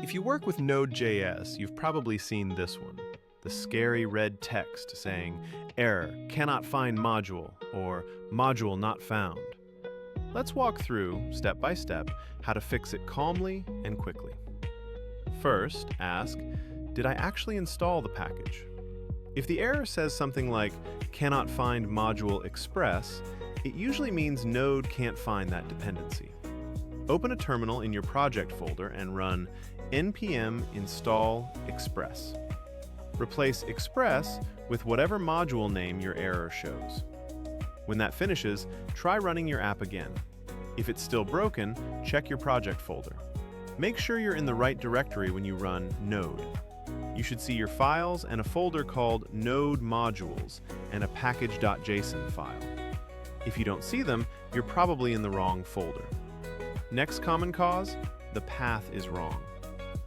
If you work with Node.js, you've probably seen this one, the scary red text saying, "Error, cannot find module," or "Module not found." Let's walk through, step by step, how to fix it calmly and quickly. First, ask, did I actually install the package? If the error says something like, "Cannot find module express," it usually means Node can't find that dependency. Open a terminal in your project folder and run npm install express. Replace express with whatever module name your error shows. When that finishes, try running your app again. If it's still broken, check your project folder. Make sure you're in the right directory when you run node. You should see your files and a folder called node modules and a package.json file. If you don't see them, you're probably in the wrong folder. Next common cause, the path is wrong.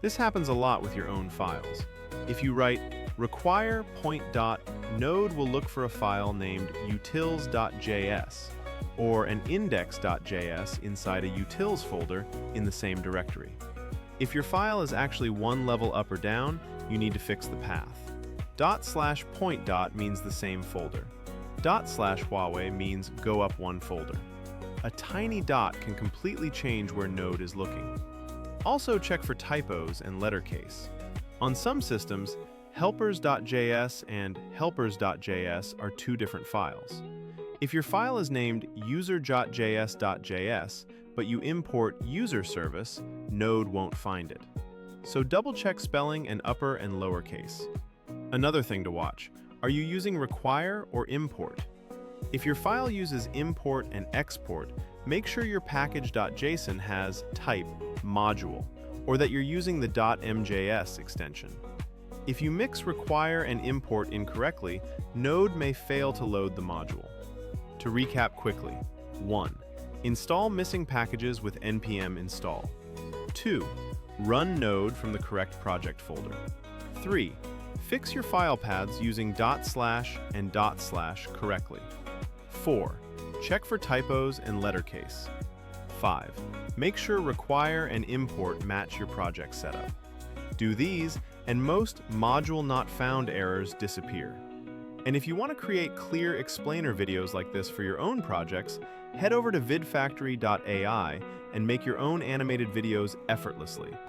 This happens a lot with your own files. If you write require point dot, Node will look for a file named utils.js or an index.js inside a utils folder in the same directory. If your file is actually one level up or down, you need to fix the path. ./point dot means the same folder. ./Huawei means go up one folder. A tiny dot can completely change where Node is looking. Also check for typos and letter case. On some systems, helpers.js and helpers.js are two different files. If your file is named user.js.js, but you import user service, Node won't find it. So double-check spelling and upper and lowercase. Another thing to watch, are you using require or import? If your file uses import and export, make sure your package.json has type module, or that you're using the .mjs extension. If you mix require and import incorrectly, Node may fail to load the module. To recap quickly, 1. Install missing packages with npm install. 2. Run Node from the correct project folder. 3. Fix your file paths using // and / correctly. 4. Check for typos and letter case. 5. Make sure require and import match your project setup. Do these, and most module not found errors disappear. And if you want to create clear explainer videos like this for your own projects, head over to vidfactory.ai and make your own animated videos effortlessly.